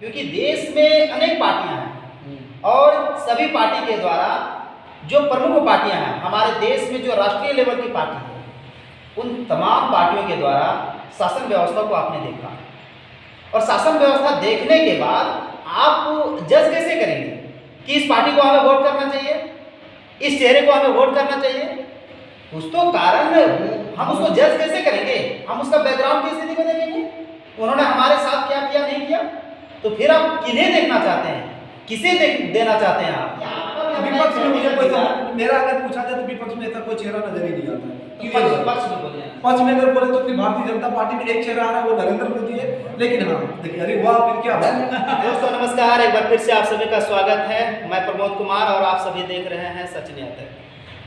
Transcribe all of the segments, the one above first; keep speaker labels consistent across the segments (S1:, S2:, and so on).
S1: क्योंकि देश में अनेक पार्टियां हैं और सभी पार्टी के द्वारा जो प्रमुख पार्टियां हैं हमारे देश में, जो राष्ट्रीय लेवल की पार्टी है, उन तमाम पार्टियों के द्वारा शासन व्यवस्था को आपने देखा और शासन व्यवस्था देखने के बाद आप जज कैसे करेंगे कि इस पार्टी को हमें वोट करना चाहिए, इस चेहरे को हमें वोट करना चाहिए? कुछ तो कारण है, हम उसको जज कैसे करेंगे? हम उसका बैकग्राउंड की स्थिति को देखेंगे, उन्होंने हमारे साथ क्या किया नहीं किया? तो फिर आप किन्हें देखना चाहते हैं, किसे देना चाहते हैं आप?
S2: विपक्ष में मुझे कोई मेरा अगर पूछा जाए तो विपक्ष में ऐसा कोई चेहरा नजर ही नहीं आता है। पक्ष में अगर बोले तो अपनी भारतीय जनता पार्टी में एक चेहरा आ रहा है, वो नरेंद्र मोदी है। लेकिन हाँ देखिए, अरे वाह, फिर क्या
S1: दोस्तों नमस्कार, एक बार फिर से आप सभी का स्वागत है। मैं प्रमोद कुमार और आप सभी देख रहे हैं सच न्याय।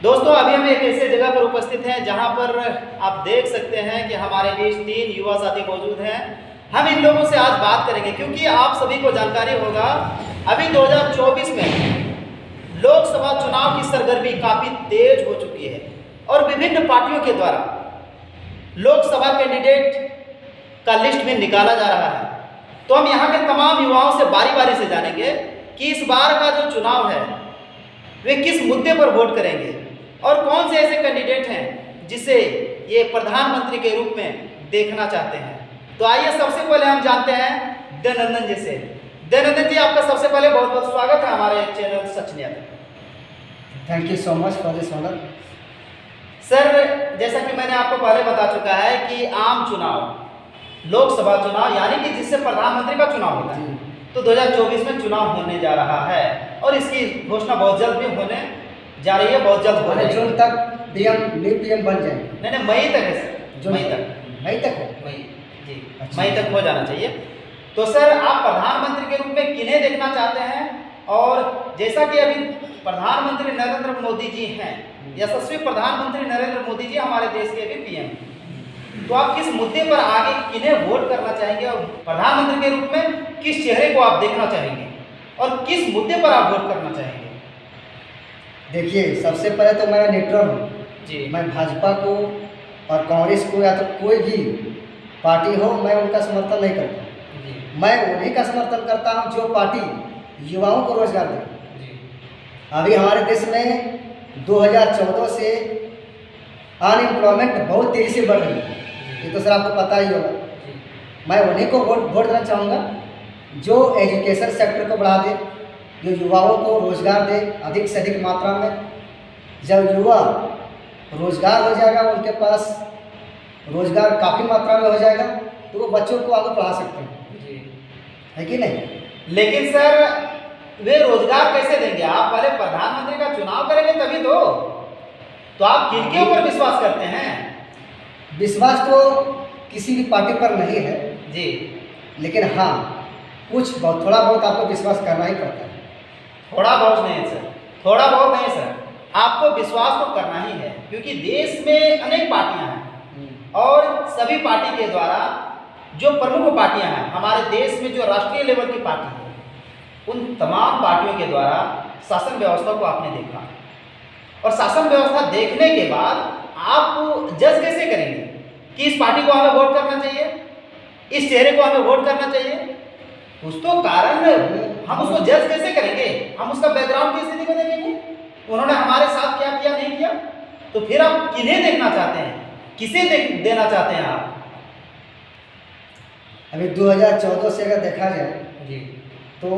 S1: दोस्तों अभी हम एक ऐसे जगह पर उपस्थित हैं जहां पर आप देख सकते हैं कि हमारे बीच 3 युवा साथी मौजूद हैं। हम इन लोगों से आज बात करेंगे क्योंकि आप सभी को जानकारी होगा अभी 2024 में लोकसभा चुनाव की सरगर्मी काफी तेज हो चुकी है और विभिन्न पार्टियों के द्वारा लोकसभा कैंडिडेट का लिस्ट में निकाला जा रहा है। तो हम यहाँ के तमाम युवाओं से बारी बारी से जानेंगे कि इस बार का जो चुनाव है वे किस मुद्दे पर वोट करेंगे और कौन से ऐसे कैंडिडेट हैं जिसे ये प्रधानमंत्री के रूप में देखना चाहते हैं। तो आइए सबसे पहले हम जानते हैं दयानंदन जी से। दयानंदन जी, आपका सबसे पहले बहुत बहुत स्वागत है हमारे channel Sach Nyay.
S3: Thank you so much for this honour.
S1: Sir, जैसा कि मैंने आपको पहले बता चुका है कि आम चुनाव, लोकसभा चुनाव यानी कि जिससे प्रधानमंत्री का चुनाव होता है, तो 2024 में चुनाव होने जा रहा है और इसकी घोषणा बहुत जल्द भी होने जा रही है, बहुत जल्द होने
S3: जून तक पीएम बन जाएंगे।
S1: नहीं, मई तक है सर, मई तक है, जी मई तक हो जाना चाहिए। तो सर, आप प्रधानमंत्री के रूप में किन्हें देखना चाहते हैं? और जैसा कि अभी प्रधानमंत्री नरेंद्र मोदी जी हैं, यशस्वी प्रधानमंत्री नरेंद्र मोदी जी हमारे देश के अभी पीएम, तो आप किस मुद्दे पर आगे किन्हें वोट करना चाहेंगे और प्रधानमंत्री के रूप में किस चेहरे को आप देखना चाहेंगे और किस मुद्दे पर आप वोट करना चाहेंगे?
S3: देखिए, सबसे पहले तो मैं न्यूट्रल हूँ जी। मैं भाजपा को और कांग्रेस को या तो कोई भी पार्टी हो, मैं उनका समर्थन नहीं करता। मैं उन्हीं का समर्थन करता हूँ जो पार्टी युवाओं को रोजगार दे। अभी हमारे देश में 2014 से अनएम्प्लॉयमेंट बहुत तेज़ी से बढ़ रही है, ये तो सर आपको पता ही होगा। मैं उन्हीं को वोट देना चाहूँगा जो एजुकेशन सेक्टर को बढ़ा दे, जो युवाओं को रोजगार दे अधिक से अधिक मात्रा में। जब युवा रोजगार हो जाएगा, उनके पास रोजगार काफ़ी मात्रा में हो जाएगा, तो वो बच्चों को आगे पढ़ा सकते हैं, है कि नहीं?
S1: लेकिन सर, वे रोजगार कैसे देंगे? आप पहले प्रधानमंत्री का चुनाव करेंगे तभी तो आप किनके ऊपर विश्वास करते हैं?
S3: विश्वास तो किसी भी पार्टी पर नहीं है
S1: जी,
S3: लेकिन हाँ थोड़ा बहुत आपको विश्वास करना ही पड़ता है।
S1: थोड़ा बहुत नहीं सर, थोड़ा बहुत नहीं सर, आपको विश्वास तो करना ही है क्योंकि देश में अनेक पार्टियां हैं और सभी पार्टी के द्वारा जो प्रमुख पार्टियां हैं हमारे देश में, जो राष्ट्रीय लेवल की पार्टी है, उन तमाम पार्टियों के द्वारा शासन व्यवस्था को आपने देखा और शासन व्यवस्था देखने के बाद आप जज कैसे करेंगे कि इस पार्टी को हमें वोट करना चाहिए, इस चेहरे को हमें वोट करना चाहिए? कुछ तो कारण है, हम उसको जज कैसे करेंगे? हम उसका बैकग्राउंड की स्थिति को देखेंगे, उन्होंने हमारे साथ क्या किया नहीं किया? तो फिर आप किन्हें देखना चाहते हैं, किसे देना चाहते हैं आप?
S3: अभी 2014 से अगर देखा जाए
S1: जी,
S3: तो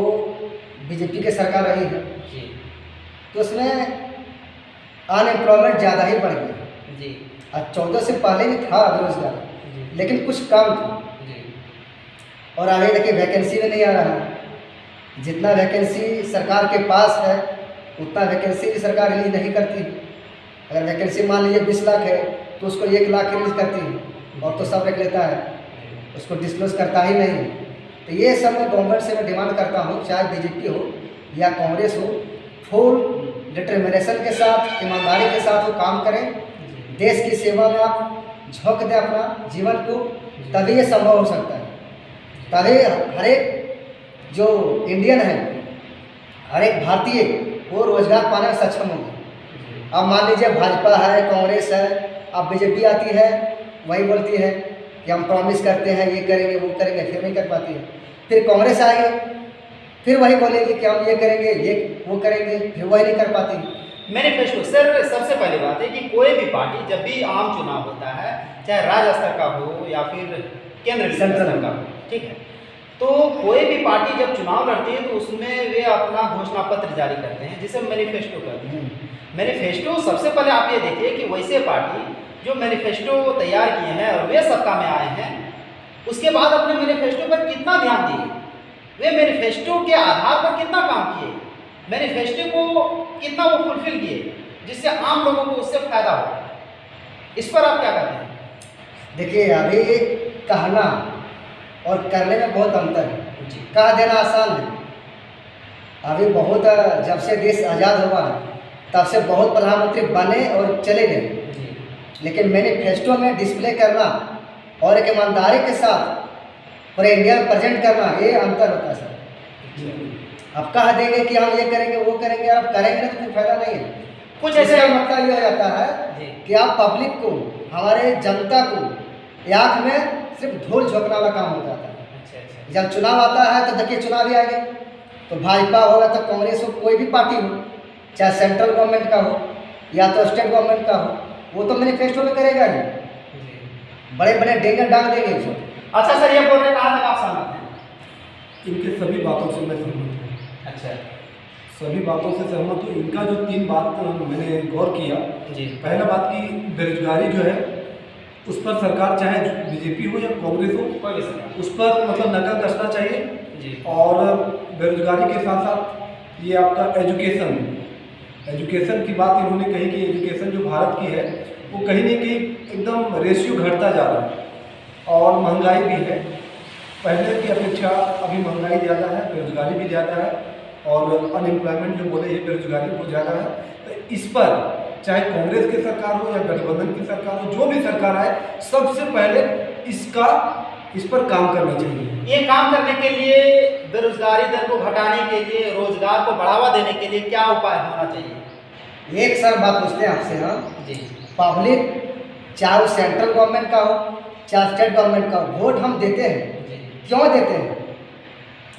S3: बीजेपी की सरकार रही है
S1: जी,
S3: तो उसमें अनएम्प्लॉयमेंट ज़्यादा ही बढ़ गया
S1: जी,
S3: और 14 से पहले भी था बेरोजगार, लेकिन कुछ कम था। और आगे देखिए वैकेंसी में नहीं आ रहा है। जितना वैकेंसी सरकार के पास है उतना वैकेंसी भी सरकार रिलीज नहीं करती। अगर वैकेंसी मान लीजिए 20 लाख है तो उसको 1 लाख रिलीज करती है और तो सब रख लेता है, उसको डिस्क्लोज करता ही नहीं। तो ये सब मैं गवर्नमेंट से मैं डिमांड करता हूँ, चाहे बीजेपी हो या कांग्रेस हो, फुल डिटर्मिनेशन के साथ, ईमानदारी के साथ वो काम करें, देश की सेवा में आप झोंक दें अपना जीवन को, तभी ये संभव हो सकता है। तभी हर एक जो इंडियन है, हर एक भारतीय वो रोजगार पाने में सक्षम होंगे। अब मान लीजिए भाजपा है, कांग्रेस है, अब बीजेपी आती है, वही बोलती है कि हम प्रॉमिस करते हैं ये करेंगे वो करेंगे, फिर नहीं कर पाती है। फिर कांग्रेस आएगी, फिर वही बोलेगी कि हम ये करेंगे, ये वो करेंगे, फिर वही नहीं कर पाती।
S1: मैनिफेस्टो सर, सबसे पहली बात है कि कोई भी पार्टी जब भी आम चुनाव होता है, चाहे राज्य स्तर का हो या फिर केंद्र स्तर का हो, ठीक है, तो कोई भी पार्टी जब चुनाव लड़ती है तो उसमें वे अपना घोषणा पत्र जारी करते हैं, जिसे मैनिफेस्टो कहते हैं। मैनिफेस्टो सबसे पहले आप ये देखिए कि वैसे पार्टी जो मैनिफेस्टो तैयार किए हैं और वे सत्ता में आए हैं, उसके बाद अपने मैनिफेस्टो पर कितना ध्यान दिए, वे मैनिफेस्टो के आधार पर कितना काम किए, मैनिफेस्टो को कितना वो फुलफिल किए, जिससे आम लोगों को उससे फायदा हो। इस पर आप क्या कहते हैं?
S3: देखिए, अभी कहना और करने में बहुत अंतर है। कह देना आसान है। अभी बहुत, जब से देश आज़ाद हुआ है तब से बहुत प्रधानमंत्री बने और चले गए, लेकिन मैनिफेस्टो में डिस्प्ले करना और एक ईमानदारी के साथ पूरे इंडिया में प्रेजेंट करना, ये अंतर होता है सर। अब कह देंगे कि हम ये करेंगे वो करेंगे, अब करेंगे तो कोई फायदा नहीं है।
S1: कुछ ऐसे
S3: मतलब ये हो जाता है कि आप पब्लिक को, हमारे जनता को आँख में सिर्फ धूल झोंकने वाला काम हो जाता है। जब चुनाव आता है तो देखिए, चुनाव भी आएंगे तो भाजपा होगा तो कांग्रेस हो, कोई भी पार्टी हो, चाहे सेंट्रल गवर्नमेंट का हो या तो स्टेट गवर्नमेंट का हो, वो तो मैनिफेस्टो में करेगा ही, बड़े बड़े डेंगे डांग देंगे उसको।
S1: अच्छा सर, ये बोल रहे कहाँ तक आप सहमत हैं?
S2: इनके सभी बातों से मैं सहमत हूँ।
S1: अच्छा,
S2: सभी बातों से सहमत हूँ। इनका जो 3 बात मैंने गौर किया
S1: जी।
S2: पहला बात की बेरोजगारी जो है उस पर सरकार, चाहे बीजेपी हो या कांग्रेस हो,
S1: कोई भी सरकार,
S2: उस पर मतलब नकल कसना चाहिए
S1: जी।
S2: और बेरोजगारी के साथ साथ ये आपका एजुकेशन की बात इन्होंने कही कि एजुकेशन जो भारत की है वो कहीं ना कहीं एकदम रेशियो घटता जा रहा है और महंगाई भी है। पहले की अपेक्षा अभी महंगाई ज़्यादा है, बेरोजगारी भी ज़्यादा है और अनएम्प्लॉयमेंट जो बोले ये बेरोजगारी बहुत ज़्यादा है। तो इस पर चाहे कांग्रेस की सरकार हो या गठबंधन की सरकार हो, जो भी सरकार आए, सबसे पहले इस पर काम करना चाहिए।
S1: ये काम करने के लिए, बेरोजगारी दर को घटाने के लिए, रोजगार को बढ़ावा देने के लिए क्या उपाय होना चाहिए?
S3: एक सर बात पूछते हैं आपसे हम
S1: जी।
S3: पब्लिक, चाहे वो सेंट्रल गवर्नमेंट का हो चाहे स्टेट गवर्नमेंट का हो, वोट हम देते हैं, क्यों देते हैं?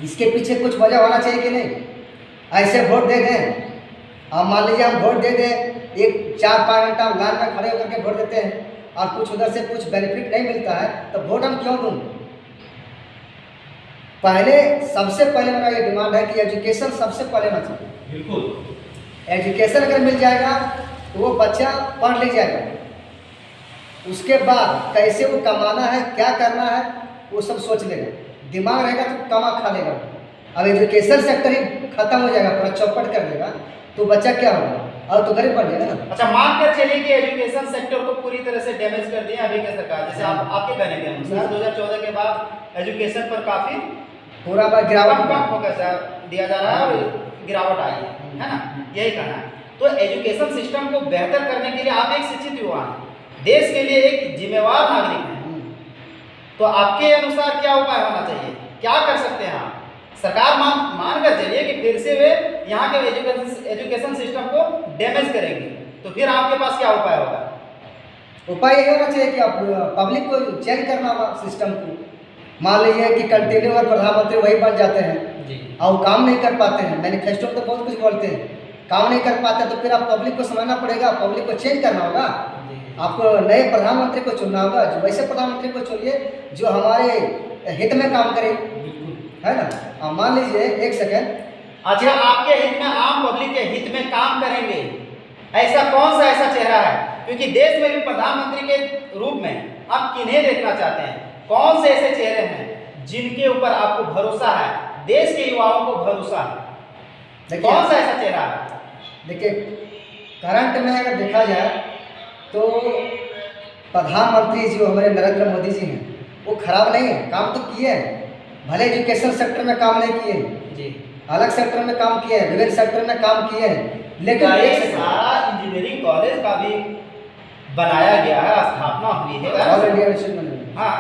S3: इसके पीछे कुछ वजह होना चाहिए कि नहीं? ऐसे वोट दे दें, अब मान लीजिए हम वोट दे दें, एक 4-5 घंटा हम लाइन में खड़े होकर के वोट देते हैं और कुछ उधर से कुछ बेनिफिट नहीं मिलता है, तो वोट हम क्यों दूँ? पहले, सबसे पहले मेरा ये डिमांड है कि एजुकेशन सबसे पहले होना चाहिए।
S1: बिल्कुल।
S3: एजुकेशन अगर मिल जाएगा तो वो बच्चा पढ़ लिख जाएगा, उसके बाद कैसे वो कमाना है, क्या करना है, वो सब सोच लेगा। दिमाग रहेगा तो कमा खा लेगा। अब एजुकेशन सेक्टर ही खत्म हो जाएगा, पूरा चौपट कर देगा, तो बच्चा क्या होगा? और तो गरीब बढ़ जाएगा ना।
S1: अच्छा, मान कर चलिए कि एजुकेशन सेक्टर को पूरी तरह से डैमेज कर दिया अभी की सरकार, जैसे आप आपके कहने के अनुसार 2014 के बाद एजुकेशन पर काफी
S3: पूरा बार गिरावट
S1: कम फोकस दिया जा रहा है और गिरावट आई है ना, यही कहना है। तो एजुकेशन सिस्टम को बेहतर करने के लिए आप एक शिक्षित युवा हैं, देश के लिए एक जिम्मेवार नागरिक हैं, तो आपके अनुसार क्या उपाय होना चाहिए, क्या कर सकते हैं आप? सरकार मान कर चलिए कि फिर से वे यहाँ के एजुकेशन सिस्टम को डैमेज करेंगे, तो फिर आपके पास क्या उपाय होगा?
S3: उपाय ये होना चाहिए कि आप पब्लिक को चेंज करना होगा सिस्टम को। मान लीजिए कि कंटिन्यू और प्रधानमंत्री वही बन जाते हैं
S1: जी,
S3: और वो काम नहीं कर पाते हैं, मैनिफेस्टो में तो बहुत कुछ बोलते हैं, काम नहीं कर पाते, तो फिर आप पब्लिक को समझना पड़ेगा, पब्लिक को चेंज करना होगा। आपको नए प्रधानमंत्री को चुनना होगा, जो वैसे प्रधानमंत्री को चुनिए जो हमारे हित में काम करे, है ना। अब मान लीजिए, एक सेकेंड,
S1: अच्छा, आपके हित में, आम पब्लिक के हित में काम करेंगे, ऐसा कौन सा ऐसा चेहरा है? क्योंकि देश में भी प्रधानमंत्री के रूप में आप किन्हें देखना चाहते हैं? कौन से ऐसे चेहरे हैं जिनके ऊपर आपको भरोसा है, देश के युवाओं को भरोसा है? कौन सा ऐसा चेहरा है?
S3: देखिए, करंट में अगर देखा जाए तो प्रधानमंत्री जो हमारे नरेंद्र मोदी जी हैं, वो खराब नहीं है, काम तो किए हैं। भले एजुकेशन सेक्टर में काम नहीं किए हैं, अलग सेक्टर में काम किए हैं, विभिन्न सेक्टर में काम किए हैं, लेकिन
S1: सारा इंजीनियरिंग कॉलेज का भी बनाया गया है, स्थापना हुई है
S3: ऑल इंडिया इंस्टीट्यूट,
S1: हाँ,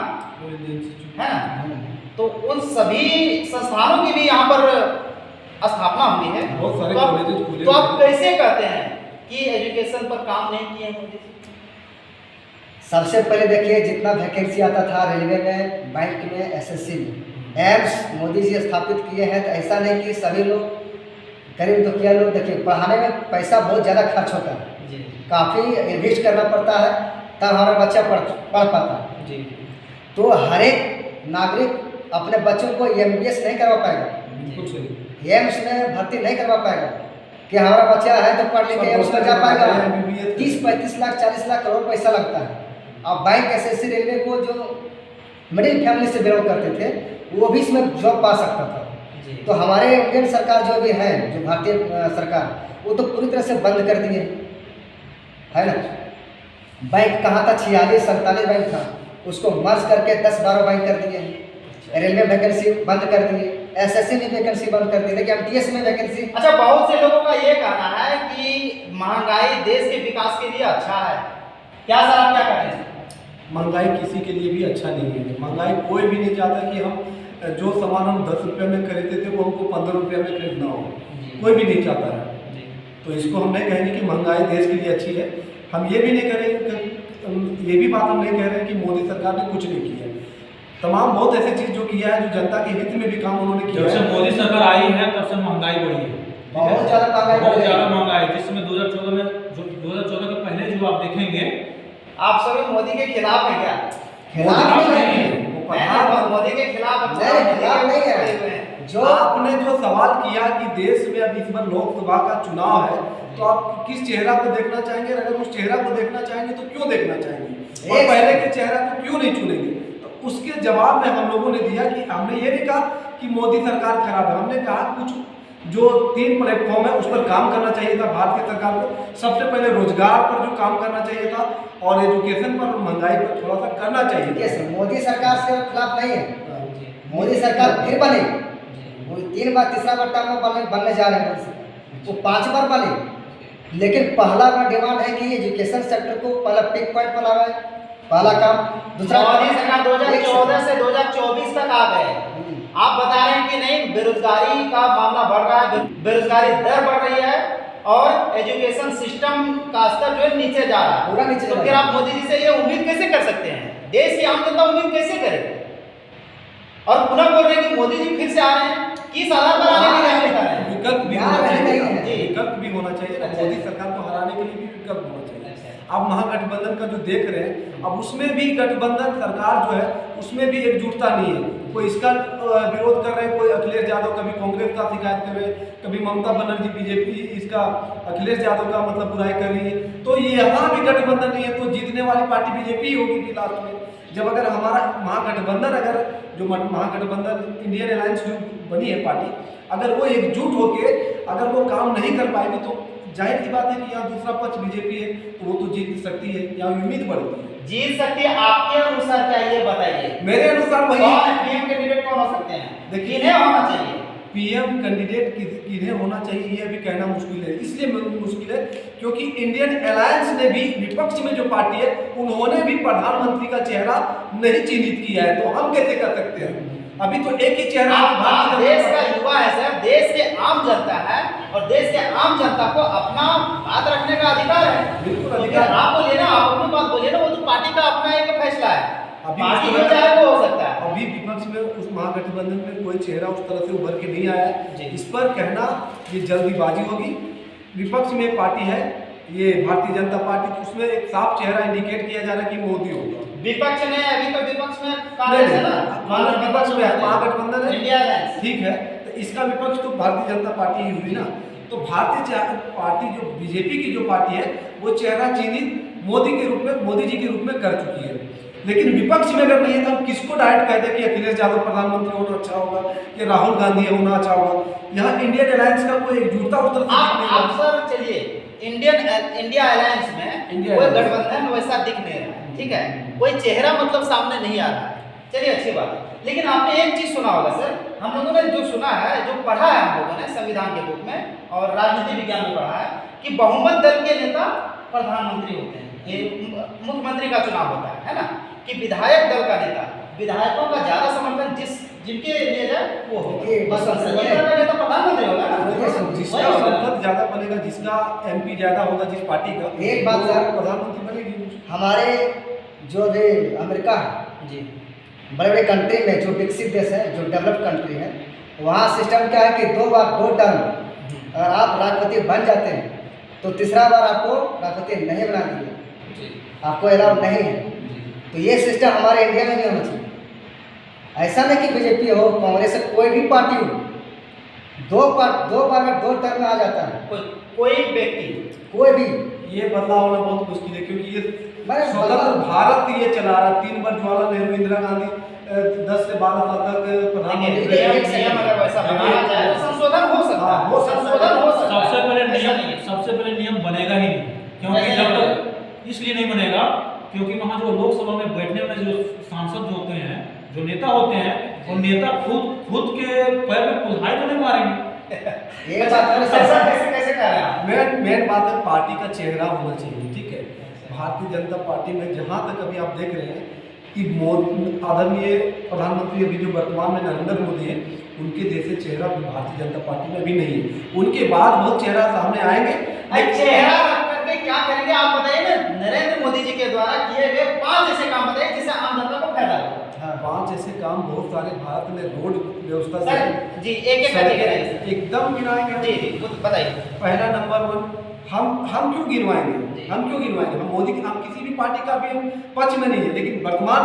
S1: है ना। तो उन सभी संस्थानों की भी यहाँ पर स्थापना हुई है।
S2: बहुत सारे
S1: तो
S2: कॉलेजेस खुले
S1: तो आप कैसे कहते हैं कि एजुकेशन पर काम नहीं किए हैं?
S3: सबसे पहले देखिए, जितना वैकेंसी आता था रेलवे में, बैंक में, एसएससी में, एम्स मोदी जी स्थापित किए हैं, तो ऐसा नहीं कि सभी लोग गरीब दुखिया लोग, देखिए पढ़ाने में पैसा बहुत ज़्यादा खर्च होता है,
S1: जी
S3: काफ़ी इन्वेस्ट करना पड़ता है, तब हमारा बच्चा पढ़ पाता है।
S1: जी
S3: तो हर एक नागरिक अपने बच्चों को MBBS नहीं करवा पाएगा,
S2: कुछ नहीं।
S3: एम्स में भर्ती नहीं करवा पाएगा कि हमारा बच्चा है तो पढ़ लिख के एम्स में जा पाएगा। 30-35 लाख 40 लाख करोड़ पैसा लगता है। अब बैंक SSC रेलवे को जो मिडिल फैमिली से बिलोंग करते थे वो भी इसमें जॉब पा सकता था।
S1: जी
S3: तो हमारे इंडियन सरकार जो भी है, जो भारतीय सरकार, वो तो पूरी तरह से बंद कर दिए है ना। बैंक कहाँ था, 46-47 बैंक था, उसको मर्ज करके 10-12 बैंक कर दिए। रेलवे वैकेंसी बंद कर दिए, SSC में वैकेंसी बंद कर दी, देखिए MTS में वैकेंसी।
S1: अच्छा, बहुत से लोगों का ये कहना है कि महंगाई देश के विकास के लिए अच्छा है, क्या सर आप क्या कहते हैं?
S2: महंगाई किसी के लिए भी अच्छा नहीं है। महंगाई कोई भी नहीं चाहता कि हम जो सामान हम 10 रुपये में खरीदते थे वो हमको 15 रुपये में खरीदना हो, कोई भी नहीं चाहता है। तो इसको हम नहीं कहेंगे कि महंगाई देश के लिए अच्छी है। हम ये भी नहीं करेंगे, ये भी बात हम नहीं कह रहे हैं कि मोदी सरकार ने कुछ नहीं किया है। तमाम बहुत ऐसी चीज़ जो किया है, जो जनता के हित में भी काम उन्होंने किया
S4: जब से
S2: है।
S4: मोदी सरकार आई है तब से महंगाई बढ़ी है,
S3: बहुत ज़्यादा महंगाई
S4: बहुत
S3: बढ़ गई।
S4: ज़्यादा महंगाई। जिसमें 2014 के पहले जो आप देखेंगे,
S1: आप सभी मोदी के खिलाफ है क्या?
S3: खिलाफ नहीं है,
S1: मोदी के खिलाफ
S3: नहीं, खिलाफ नहीं है।
S2: जो आपने जो सवाल किया कि देश में अब इस बार लोकसभा का चुनाव है, तो आप किस चेहरा को देखना चाहेंगे? अगर उस चेहरा को देखना चाहेंगे तो क्यों देखना चाहेंगे, और पहले के चेहरा को क्यों नहीं चुनेंगे? तो उसके जवाब में हम लोगों ने दिया कि हमने ये नहीं कहा कि मोदी सरकार खराब है, हमने कहा कुछ जो 3 प्लेटफॉर्म है उस पर काम करना चाहिए था भारतीय सरकार को। सबसे पहले रोजगार पर जो काम करना चाहिए था, और एजुकेशन पर और महंगाई पर थोड़ा सा करना चाहिए।
S3: देखिए मोदी सरकार से खिलाफ नहीं है, मोदी सरकार फिर बने, वो 3 बार 3रा बार टर्म में बनने जा रहे हैं मोदी सरकार, वो 5 बार बने। लेकिन पहला डिमांड है कि एजुकेशन सेक्टर को पहला पिक पॉइंट पर लावे, पहला काम। दूसरा,
S1: मोदी सरकार 2014 से 2024 तक आ गए, आप बता रहे हैं कि नहीं, बेरोजगारी का मामला बढ़ रहा है, बेरोजगारी दर बढ़ रही है और एजुकेशन सिस्टम का स्तर जो है नीचे जा रहा है,
S3: पूरा नीचे
S1: तो
S3: जा
S1: फिर
S3: रहा
S1: आप मोदी जी से ये उम्मीद कैसे कर सकते हैं? देश की आम जनता उम्मीद कैसे करे? और पुनः बोल रहे हैं कि मोदी जी फिर से आ रहे हैं, किस आधार पर आने की राजनीति कर रहे हैं?
S2: विकल्प भी
S3: यहाँ
S2: होना
S3: रह
S2: चाहिए,
S3: गई है।
S2: विकल्प भी होना चाहिए।
S1: अच्छा।
S2: मोदी सरकार को हराने के लिए भी विकल्प होना चाहिए। अब महागठबंधन का जो देख रहे हैं, अब उसमें भी गठबंधन सरकार जो है उसमें भी एकजुटता नहीं है। कोई इसका विरोध कर रहे हैं, कोई अखिलेश यादव कभी कांग्रेस का शिकायत कर रहे हैं, कभी ममता बनर्जी बीजेपी इसका अखिलेश यादव का मतलब बुराई कर रही है। तो ये यहाँ भी गठबंधन नहीं है, तो जीतने वाली पार्टी बीजेपी ही होगी फिर लास्ट में। जब अगर हमारा महागठबंधन, अगर जो महागठबंधन इंडियन अलायंस जो बनी है पार्टी, अगर वो एकजुट होके अगर वो काम नहीं कर पाएगी तो जाहिर सी बात है कि यहाँ दूसरा पक्ष बीजेपी है, तो वो तो जीत सकती है या उम्मीद बढ़ती है।
S1: जीत सकती है आपके अनुसार, क्या ये बताइए?
S2: मेरे अनुसार वही
S1: पीएम कैंडिडेट कौन हो सकते हैं?
S2: देखिए,
S1: किन्हें होना चाहिए?
S2: पीएम कैंडिडेट किन्हें होना चाहिए ये अभी कहना मुश्किल है। इसलिए मुश्किल है क्योंकि इंडियन अलायंस ने भी, विपक्ष में जो पार्टी है उन्होंने भी प्रधानमंत्री का चेहरा नहीं चिन्हित किया है, तो हम कैसे कर सकते हैं? अभी तो एक ही चेहरा
S1: आप देश का युवा है सर, देश के आम जनता है, और देश के आम जनता को अपना बात रखने का अधिकार है।
S2: बिल्कुल
S1: तो
S2: अधिकार।
S1: आप बोलिए ना, आप अपनी बात बोलिए ना, वो तो पार्टी का अपना एक फैसला है,
S2: अभी
S1: पार्टी
S2: उस
S1: जो
S2: तरह-
S1: चाहे वो हो सकता है।
S2: अभी विपक्ष में उस महागठबंधन में कोई चेहरा उस तरह से उभर के नहीं आया
S1: जी।
S2: है। इस पर कहना ये जल्दीबाजी होगी। विपक्ष में पार्टी है ये भारतीय जनता पार्टी, तो उसमें एक साफ चेहरा इंडिकेट किया जा रहा है कि मोदी होगा।
S1: विपक्ष ने अभी तो विपक्ष में
S2: नहीं,
S1: कांग्रेस है ना,
S2: कांग्रेस विपक्ष में है, महागठबंधन है,
S1: इंडिया अलायंस।
S2: ठीक है, तो इसका विपक्ष तो भारतीय जनता पार्टी ही हुई ना। तो भारतीय पार्टी जो बीजेपी की जो पार्टी है वो चेहरा चिन्हित मोदी के रूप में, मोदी जी के रूप में कर चुकी है। लेकिन विपक्ष में अगर नहीं है तो हम किसको डायरेक्ट कहते हैं कि अखिलेश यादव प्रधानमंत्री होना अच्छा होगा कि राहुल गांधी होना अच्छा होगा? यहाँ इंडियन अलायंस का कोई एकजुटता उस तरफ से दिख नहीं
S1: आप
S2: रहा।
S1: सर चलिए, इंडिया अलायंस में
S2: इंडिया
S1: कोई
S2: अलायंस।
S1: गठबंधन वैसा दिख नहीं रहा है, ठीक है, कोई चेहरा मतलब सामने नहीं आ रहा है, चलिए अच्छी बात है। लेकिन आपने एक चीज सुना होगा सर, हम लोगों ने जो सुना है, जो पढ़ा है हम लोगों ने संविधान के बुक में और राजनीति विज्ञान में पढ़ा है कि बहुमत दल के नेता प्रधानमंत्री होते हैं, ये मुख्यमंत्री का चुनाव होता है ना, कि विधायक दल का नेता, विधायकों का ज्यादा समर्थन जिनके लिए जाए वो होगा, बस संसदीय दल का नेता प्रधानमंत्री होगा ना,
S2: जिसका
S1: वही होगा।
S2: संसद ज्यादा बनेगा, जिसका MP ज्यादा होगा जिस पार्टी का,
S3: एक बात
S2: वो
S3: सर,
S2: प्रधानमंत्री बनेगी।
S3: हमारे जो भी अमेरिका है,
S1: जी
S3: बड़े बड़े कंट्री में, जो विकसित देश है, जो डेवलप कंट्री है, वहाँ सिस्टम क्या है कि 2 बार 2 टर्म अगर आप राष्ट्रपति बन जाते हैं तो तीसरा बार आपको राष्ट्रपति नहीं बना दिए, आपको अलाउ नहीं है। तो ये सिस्टम हमारे इंडिया में नहीं होना चाहिए। ऐसा नहीं कि बीजेपी हो, कांग्रेस हो, कोई भी पार्टी हो, 2 बार में 2 टर्म में आ जाता है
S1: कोई व्यक्ति,
S3: कोई भी।
S2: ये बदलाव होना बहुत मुश्किल है, क्योंकि ये
S3: मैंने
S2: स्वतंत्र भारत ये चला रहा है। 3 बार जवाहरलाल नेहरू, इंदिरा गांधी 10 से 12 साल तक प्रधानमंत्री
S1: देखिए,
S2: रहे।
S1: नियम अगर वैसा बनाया जाए तो संशोधन हो सकता है,
S2: हो सकता है।
S1: संशोधन हो सकता है।
S4: सबसे पहले नियम बनेगा ही नहीं, क्योंकि
S1: ऐसे
S4: जब
S1: नहीं
S4: तक इसलिए नहीं बनेगा क्योंकि वहाँ जो लोकसभा में बैठने वाले जो सांसद जो होते हैं, जो नेता होते हैं, वो नेता खुद के पैर में कुल्हाड़ी तो नहीं मारेंगे।
S3: एक बात और
S1: ऐसा कैसे कर रहे हैं आप?
S2: मेन बात है पार्टी का चेहरा होना चाहिए, ठीक है। भारतीय जनता पार्टी में जहाँ तक अभी आप देख रहे हैं कि आदरणीय प्रधानमंत्री अभी जो वर्तमान में नरेंद्र मोदी है, उनके जैसे चेहरा भी भारतीय जनता पार्टी में अभी नहीं है। उनके बाद बहुत चेहरा सामने आएंगे।
S1: चेहरा रख करके क्या करेंगे आप बताइए ना। नरेंद्र मोदी जी के द्वारा किए गए 5 ऐसे काम बताइए जिससे आम जनता को फायदा होगा।
S2: 5 ऐसे काम बहुत सारे भारत में रोड व्यवस्था
S1: सर जी एक करके
S2: एकदम गिनाएंगे।
S1: जी बताइए।
S2: पहला नंबर 1, हम क्यों गिनवाएंगे? हम मोदी की, हम किसी भी पार्टी का भी हम पक्ष में नहीं है, लेकिन वर्तमान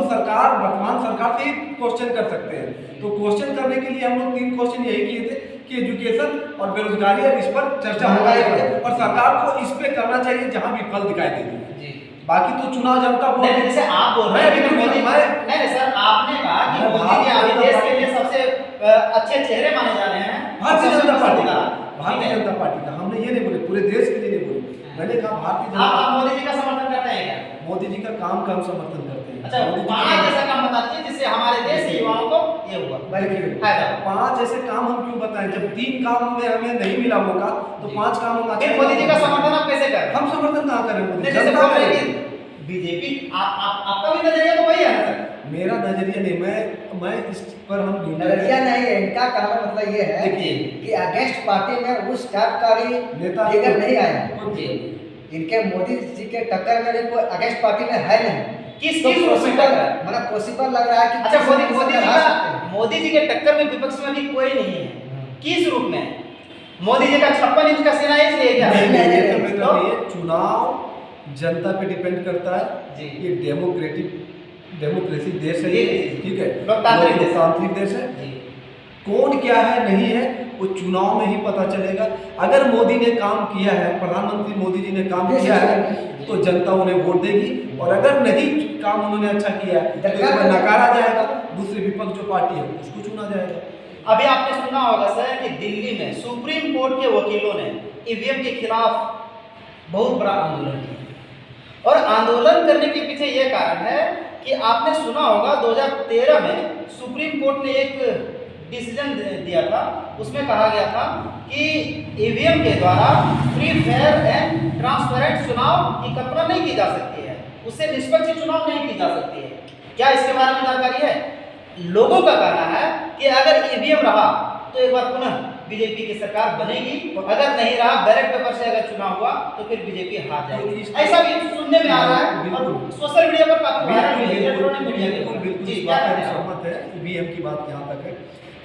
S2: सरकार से ही क्वेश्चन कर सकते हैं। तो क्वेश्चन करने के लिए हम लोग 3 क्वेश्चन यही किए थे कि एजुकेशन और बेरोजगारी, और इस पर चर्चा होना चाहिए और सरकार को इस पे करना चाहिए जहां भी फल दिखाई देती है। बाकी तो चुनाव जनता को
S1: नहीं, जैसे आप बोल रहे हैं कि मोदी, नहीं सर, आपने कहा कि मोदी जी अभी देश के लिए सबसे अच्छे चेहरे माने जा रहे हैं
S2: भारतीय जनता पार्टी का। हमने ये नहीं बोले, पूरे देश के लिए नहीं बोले। मैंने कहा भारतीय जनता।
S1: आप मोदी जी का समर्थन करते हैं क्या?
S2: मोदी जी का काम का हम समर्थन करते हैं।
S1: अच्छा, 5 ऐसा काम बता दीजिए जिससे हमारे देश के युवाओं को ये हुआ फायदा।
S2: 5 ऐसे काम हम क्यों बताएं? जब 3 काम में हमें नहीं मिला मौका तो 5 काम हम
S1: फिर मोदी जी का समर्थन आप कैसे करें?
S2: हम समर्थन कहाँ करें? मोदी
S1: जैसे
S2: जनता
S1: बोल रहे
S2: करेगी।
S1: हैं कि बीजेपी, आपका भी नजरिया तो वही है ना सर?
S2: मेरा नजरिया नहीं, मैं इस पर हम
S3: नजरिया नहीं है इनका। कहना मतलब ये है कि अगेंस्ट पार्टी में उस टाइप का भी
S2: नेता
S3: फिगर नहीं आया। इनके मोदी जी के टक्कर में भी कोई अगेंस्ट पार्टी में है नहीं।
S1: किस
S3: तो
S1: रूप में टक्कर है?
S3: मतलब पॉसिबल लग रहा है कि
S1: अच्छा,
S3: किसी
S1: मोदी जी के टक्कर में विपक्ष में भी कोई नहीं है। किस रूप में? मोदी जी का 56 इंच का सेना इसलिए क्या?
S2: नहीं, चुनाव जनता पे डिपेंड करता है। ये डेमोक्रेसी देश है, ठीक है, लोकतांत्रिक देश है। कौन क्या है नहीं है वो चुनाव में ही पता चलेगा। अगर मोदी ने काम किया है, प्रधानमंत्री मोदी जी ने काम किया है, तो जनता उन्हें वोट देगी, और अगर नहीं काम उन्होंने अच्छा किया है तो इसमें नकारा जाएगा। दूसरी विपक्ष जो पार्टी है उसको चुना जाएगा।
S1: अभी आपने सुना होगा सर कि दिल्ली में सुप्रीम कोर्ट के वकीलों ने ईवीएम के खिलाफ बहुत बड़ा आंदोलन किया, और आंदोलन करने के पीछे ये कारण है कि आपने सुना होगा 2013 में सुप्रीम कोर्ट ने एक डिसीजन दिया था। उसमें कहा गया था कि ईवीएम के द्वारा फ्री, फेयर एंड ट्रांसपेरेंट चुनाव की कल्पना नहीं की जा सकती है, उससे निष्पक्ष चुनाव नहीं की जा सकती है। क्या इसके बारे में जानकारी है? लोगों का कहना है कि अगर ईवीएम रहा तो एक बार पुनः बीजेपी की सरकार बनेगी, अगर नहीं रहा, बैलेट पेपर से अगर चुनाव हुआ तो फिर बीजेपी हार जाएगी। ऐसा भी सुनने में आ रहा है और सोशल मीडिया पर काफी वायरल है, इलेक्ट्रॉनिक मीडिया
S2: बिल्कुल सहमत है। ईवीएम की बात यहाँ तक है।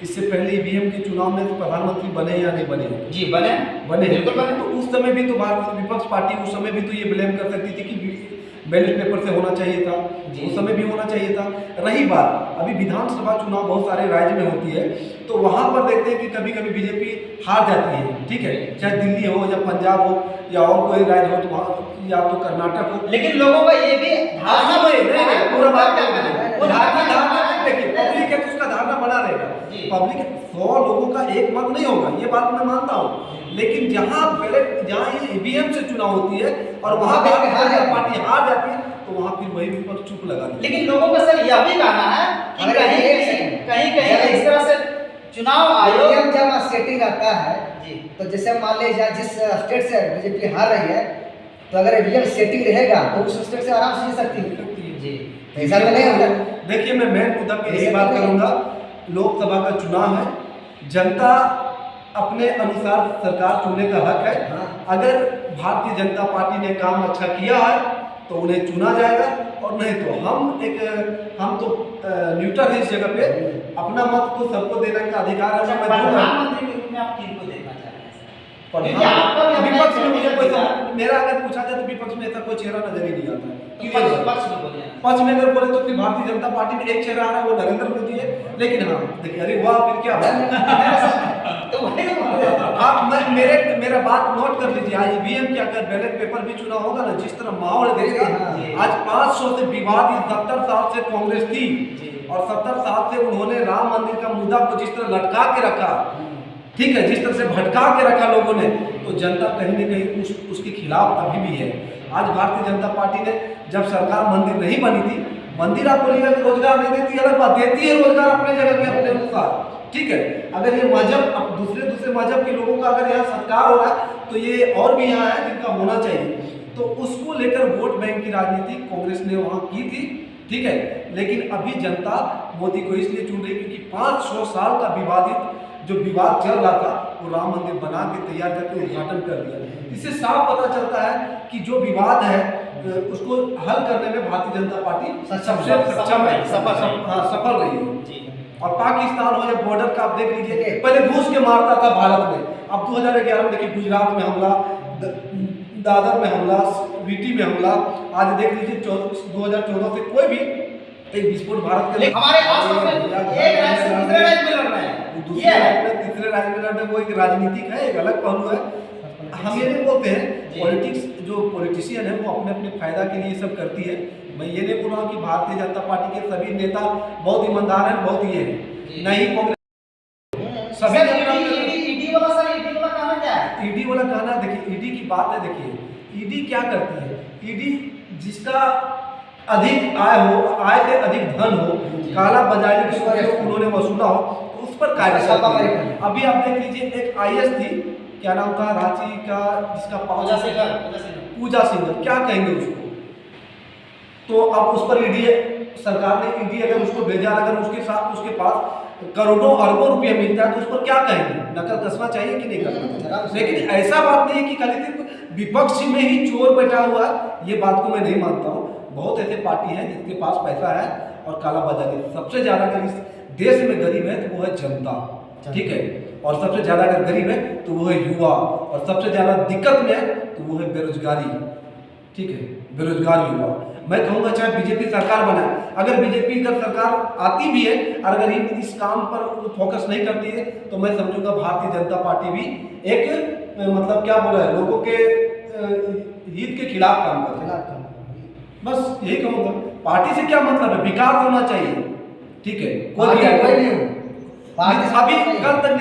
S2: इससे पहले ईवीएम के चुनाव में तो प्रधानमंत्री बने या नहीं बने?
S1: जी बने
S2: बिल्कुल बने। तो उस समय भी तो भारतीय विपक्ष पार्टी उस समय भी तो ये ब्लेम कर सकती थी कि बैलेट पेपर से होना चाहिए था, उस समय भी होना चाहिए था। रही बात अभी विधानसभा चुनाव बहुत सारे राज्य में होती है, तो वहाँ पर देखते हैं कि कभी कभी बीजेपी हार जाती है, ठीक है, चाहे दिल्ली हो या पंजाब हो या और कोई राज्य हो, तो वहाँ या तो कर्नाटक हो।
S1: लेकिन लोगों का ये भी धारणा
S2: पूरा बात देखिए, पब्लिक है तो उसका धारणा बना रहेगा। पब्लिक 100 लोगों का एक मत नहीं होगा, ये बात मैं मानता हूँ, लेकिन जहाँ ईवीएम से चुनाव होती है और वहाँ पार्टी हार जाती है तो वहाँ फिर वही विपक्ष चुप लगा देती है।
S1: लेकिन लोगों का सर यह भी कहना है कि कहीं इस तरह से चुनाव आयोग
S3: जब सेटिंग आता है तो जैसे मान लीजिए जिस स्टेट से बीजेपी हार रही है, तो अगर ईवीएम सेटिंग रहेगा तो उस स्टेट से आराम से जीत सकती है जी। ऐसा तो नहीं होगा।
S2: देखिए, मैं मेन मुद्दा पे यही बात करूंगा, लोकसभा का चुनाव है, जनता अपने अनुसार सरकार चुनने का हक है। अगर भारतीय जनता पार्टी ने काम अच्छा किया है तो उन्हें चुना जाएगा, और नहीं तो हम तो न्यूट्रल है इस जगह पे, अपना मत तो सबको देने का अधिकार है। मैं दूंगा।
S1: प्रधानमंत्री के रूप में आप किनको देखना चाह रहे हैं? क्योंकि
S2: हाँ,
S1: आपका भी अपना
S2: विपक्ष में
S1: एक
S2: मुझे
S1: चेहरा
S2: कोई
S1: दिख रहा है।
S2: मेरा अगर पूछा जाए तो विपक्ष में ऐसा कोई चेहरा नजर ही नहीं आता है।
S1: पक्ष में बोलिए ना।
S2: पक्ष में अगर बोले तो अपनी भारतीय जनता पार्टी में एक चेहरा आ रहा है, वो नरेंद्र मोदी है। लेकिन हाँ देखिए, अरे वाह, फिर क्या
S1: तो वही तो बोल रहे हैं।
S2: आप मेरा बात नोट कर लीजिए। आज ईवीएम क्या कर, बैलेट पेपर भी चुना होगा ना, जिस तरह माहौल देखिए।
S1: जी।
S2: आज 500 से विवादित 70 साल से कांग्रेस थी,
S1: जी।
S2: और 70 साल से उन्होंने राम मंदिर का मुद्दा को जिस तरह लटका के रखा, ठीक है, जिस तरह से भटका के रखा लोगों ने, तो जनता कहीं न कहीं उसके खिलाफ अभी भी है। आज भारतीय जनता पार्टी ने, जब सरकार मंदिर नहीं बनी थी, मंदिर आपको बोलिएगा कि रोजगार नहीं देती, अलग बात, देती है रोजगार अपने जगह के अपने अनुसार, ठीक है। अगर ये मजहब, अब दूसरे मजहब के लोगों का अगर यहाँ सत्कार हो रहा है, तो ये और भी यहाँ है जिनका होना चाहिए। तो उसको लेकर वोट बैंक की राजनीति कांग्रेस ने वहाँ की थी, ठीक है। लेकिन अभी जनता मोदी को इसलिए चुन रही क्योंकि 500 साल का विवादित जो विवाद चल रहा था, वो राम मंदिर बना के तैयार करके उद्घाटन कर दिया। इससे साफ पता चलता है कि जो विवाद है उसको हल करने में भारतीय जनता पार्टी सबसे सक्षम है, सफल रही है
S1: जी।
S2: और पाकिस्तान हो या बॉर्डर का आप देख लीजिए, पहले घुस के मारता था भारत में, अब 2011 में देखिए गुजरात में हमला, दादर में हमला, वीटी में हमला, आज देख लीजिए 2014 से कोई भी एक विस्फोट भारत के
S1: हमारे आसपास में एक राज्य से दूसरे राज्य में लड़ रहे हैं,
S2: दूसरे राज्य में तीसरे राज्य में लड़ने, वो एक राजनीतिक है, एक अलग पहलू है। हम ये नहीं बोलते हैं, पॉलिटिक्स जो पॉलिटिशियन है वो अपने अपने फायदा के लिए सब करती है। मैं ये नहीं बोल रहा हूँ कि भारतीय जनता पार्टी के सभी नेता बहुत ईमानदार हैं, बहुत ये है, नहीं कांग्रेस सभी
S1: ईडी वाला कहना क्या है?
S2: ईडी वाला कहना, देखिए ईडी की बात है, देखिए ईडी क्या करती है, ईडी जिसका अधिक आय हो, आय से अधिक धन हो, काला बाजारी की वजह से उन्होंने वसूला हो, तो उस पर कार्य करती है। अभी आप देख लीजिए, एक आईएएस थी, क्या नाम था, रांची का, जिसका पूजा सिंह, क्या कहेंगे उसको, तो अब उस पर ईडी, सरकार ने ईडी अगर उसको भेजा, अगर उसके साथ उसके पास करोड़ों अरबों रुपया मिलता है, तो उस पर क्या कहेंगे, नकल कसना चाहिए कि नहीं कसना चाहिए। लेकिन ऐसा बात नहीं है कि खाली सिर्फ विपक्ष में ही चोर बैठा हुआ है, ये बात को मैं नहीं मानता हूँ। बहुत ऐसे पार्टी हैं जिसके पास पैसा है और काला बाजारी, सबसे ज्यादा अगर इस देश में गरीब है तो वो है जनता, ठीक है, और सबसे ज्यादा अगर गरीब है तो वो है युवा, और सबसे ज्यादा दिक्कत में है तो वो है बेरोजगारी, ठीक है, बेरोजगार युवा। मैं कहूँगा चाहे बीजेपी सरकार बनाए, अगर बीजेपी का सरकार आती भी है और अगर इस काम पर फोकस नहीं करती है, तो मैं समझूंगा भारतीय जनता पार्टी भी एक मतलब क्या बोला है, लोगों के हित के खिलाफ काम कर रही है। बस यही कहूँगा, पार्टी से क्या मतलब है, विकास होना चाहिए, ठीक है, कोई नहीं। अभी कल तक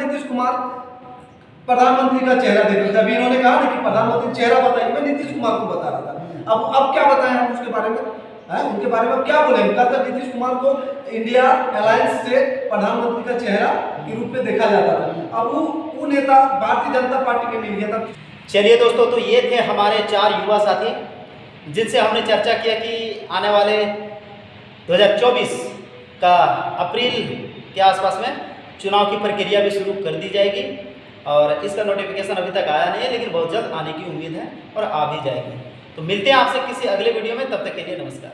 S2: नीतीश कुमार प्रधानमंत्री का चेहरा देख रहे थे, अभी इन्होंने कहा ना कि प्रधानमंत्री चेहरा बताइए, मैं नीतीश कुमार को बता रहा था। अब क्या बताएं हम उसके बारे में, है उनके बारे में क्या बोले। कल तक नीतीश कुमार को इंडिया अलायंस से प्रधानमंत्री का चेहरा के रूप में देखा जाता था, अब वो नेता भारतीय जनता पार्टी में मिल गया था।
S1: चलिए दोस्तों, तो ये थे हमारे 4 युवा साथी जिनसे हमने चर्चा किया कि आने वाले 2024 का अप्रैल के आसपास में चुनाव की प्रक्रिया भी शुरू कर दी जाएगी, और इसका नोटिफिकेशन अभी तक आया नहीं है, लेकिन बहुत जल्द आने की उम्मीद है और आ भी जाएगी। तो मिलते हैं आपसे किसी अगले वीडियो में, तब तक के लिए नमस्कार।